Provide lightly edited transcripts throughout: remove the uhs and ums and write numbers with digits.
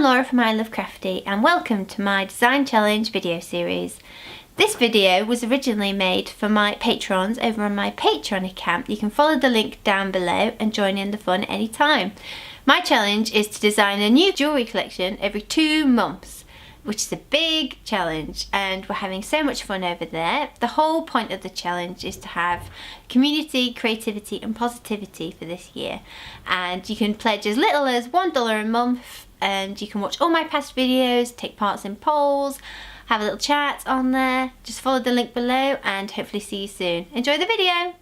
Laura from I Love Crafty and welcome to my design challenge video series. This video was originally made for my patrons over on my Patreon account. You can follow the link down below and join in the fun anytime. My challenge is to design a new jewellery collection every 2 months, which is a big challenge, and we're having so much fun over there. The whole point of the challenge is to have community, creativity and positivity for this year, and you can pledge as little as $1 a month and you can watch all my past videos, take part in polls, have a little chat on there. Just follow the link below and hopefully see you soon. Enjoy the video!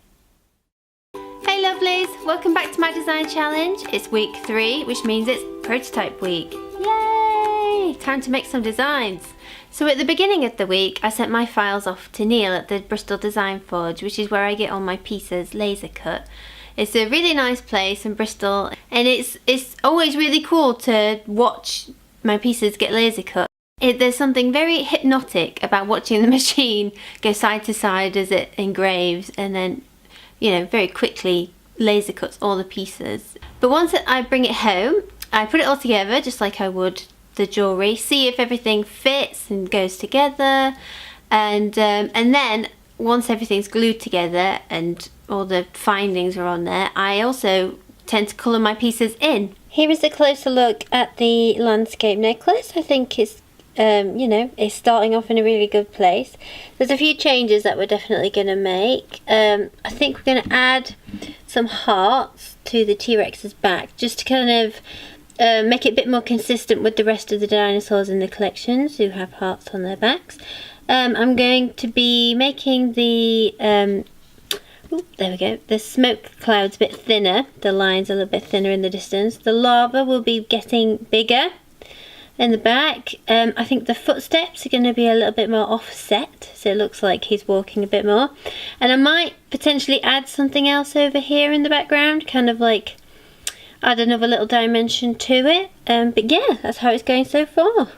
Hey lovelies, welcome back to my design challenge. It's week 3, which means it's prototype week. Yay! Time to make some designs. So at the beginning of the week I sent my files off to Neil at the Bristol Design Forge, which is where I get all my pieces laser cut. It's a really nice place in Bristol, and it's always really cool to watch my pieces get laser cut. There's something very hypnotic about watching the machine go side to side as it engraves and then, you know, very quickly laser cuts all the pieces. But once I bring it home, I put it all together just like I would the jewellery, see if everything fits and goes together, and then once everything's glued together and all the findings are on there, I also tend to colour my pieces in. Here is a closer look at the landscape necklace. I think it's you know, it's starting off in a really good place. There's a few changes that we're definitely going to make. I think we're going to add some hearts to the T-Rex's back, just to kind of make it a bit more consistent with the rest of the dinosaurs in the collections who have hearts on their backs. I'm going to be making the there we go, the smoke clouds a bit thinner, the lines a little bit thinner in the distance. The lava will be getting bigger in the back. I think the footsteps are going to be a little bit more offset, so it looks like he's walking a bit more. And I might potentially add something else over here in the background, kind of like add another little dimension to it. But yeah, that's how it's going so far.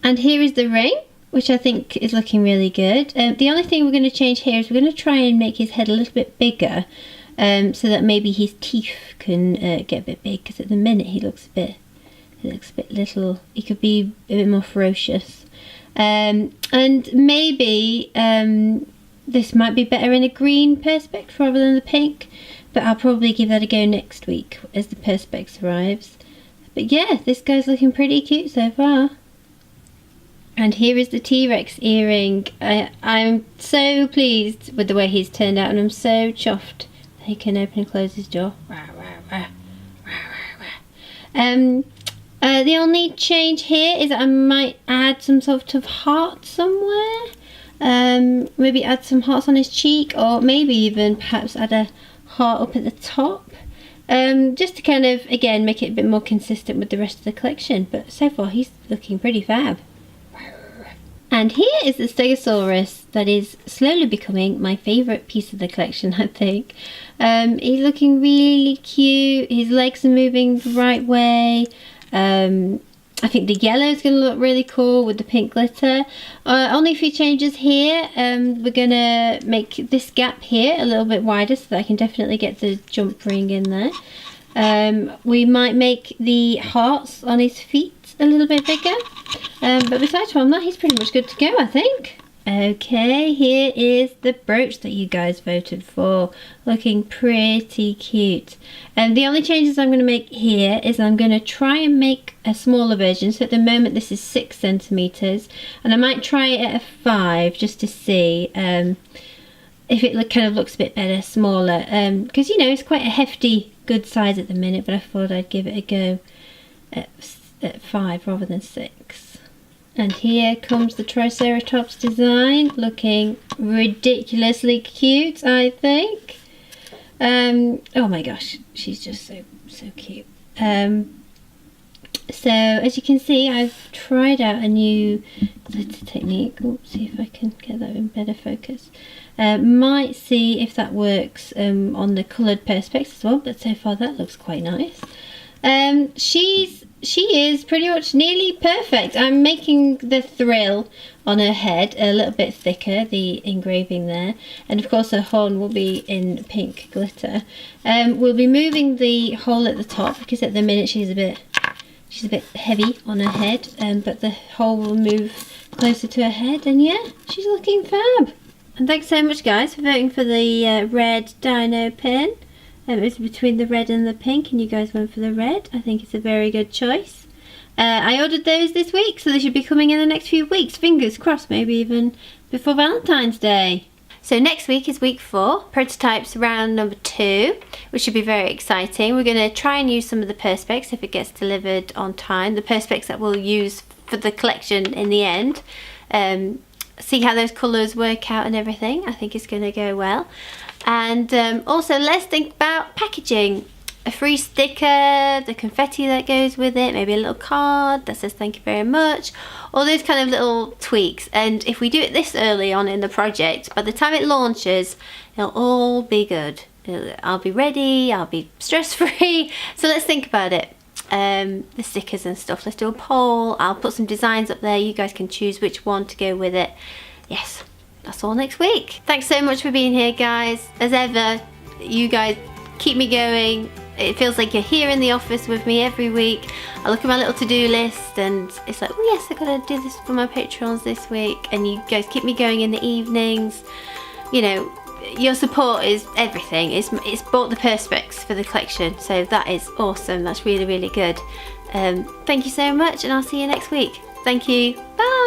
And here is the ring, which I think is looking really good. The only thing we're going to change here is we're going to try and make his head a little bit bigger, so that maybe his teeth can get a bit big, because at the minute he looks a bit little. He could be a bit more ferocious. And maybe this might be better in a green perspex rather than the pink, but I'll probably give that a go next week as the perspex arrives. But yeah, this guy's looking pretty cute so far. And here is the T-Rex earring. I'm so pleased with the way he's turned out, and I'm so chuffed that he can open and close his jaw. The only change here is that I might add some sort of heart somewhere. Maybe add some hearts on his cheek, or maybe even perhaps add a heart up at the top. Just to kind of, again, make it a bit more consistent with the rest of the collection. But so far he's looking pretty fab. And here is the Stegosaurus that is slowly becoming my favourite piece of the collection, I think. He's looking really cute. His legs are moving the right way. I think the yellow is going to look really cool with the pink glitter. Only a few changes here. We're going to make this gap here a little bit wider so that I can definitely get the jump ring in there. We might make the hearts on his feet a little bit bigger. But besides from that, he's pretty much good to go, I think. Okay, here is the brooch that you guys voted for, looking pretty cute. And the only changes I'm going to make here is I'm going to try and make a smaller version. So at the moment this is 6 centimeters, and I might try it at a 5 just to see if it kind of looks a bit better, smaller. Because you know, it's quite a hefty, good size at the minute, but I thought I'd give it a go at 5 rather than 6. And here comes the Triceratops design, looking ridiculously cute, I think. Oh my gosh, she's just so cute. So as you can see, I've tried out a new glitter technique. Oops, see if I can get that in better focus. Might see if that works on the coloured perspex as well, but so far that looks quite nice. She is pretty much nearly perfect. I'm making the thrill on her head a little bit thicker, the engraving there, and of course her horn will be in pink glitter. We'll be moving the hole at the top because at the minute she's a bit She's a bit heavy on her head, but the hole will move closer to her head, and yeah, she's looking fab. And thanks so much guys for voting for the red dino pin. It was between the red and the pink, and you guys went for the red. I think it's a very good choice. I ordered those this week, so they should be coming in the next few weeks. Fingers crossed, maybe even before Valentine's Day. So next week is week 4, prototypes round number 2, which should be very exciting. We're going to try and use some of the perspex if it gets delivered on time. The perspex that we'll use for the collection in the end. See how those colours work out and everything. I think it's going to go well. And also let's think about packaging. A free sticker, the confetti that goes with it, maybe a little card that says thank you very much, all those kind of little tweaks. And if we do it this early on in the project, by the time it launches, it'll all be good. I'll be ready, I'll be stress-free. So let's think about it. The stickers and stuff, let's do a poll. I'll put some designs up there, you guys can choose which one to go with it. Yes, that's all next week. Thanks so much for being here guys. As ever, you guys keep me going. It feels like you're here in the office with me every week. I look at my little to-do list and it's like, oh yes, I gotta do this for my patrons this week, and you guys keep me going in the evenings. You know, your support is everything. It's bought the perspex for the collection, so that is awesome. That's really, really good. Thank you so much, and I'll see you next week. Thank you. Bye.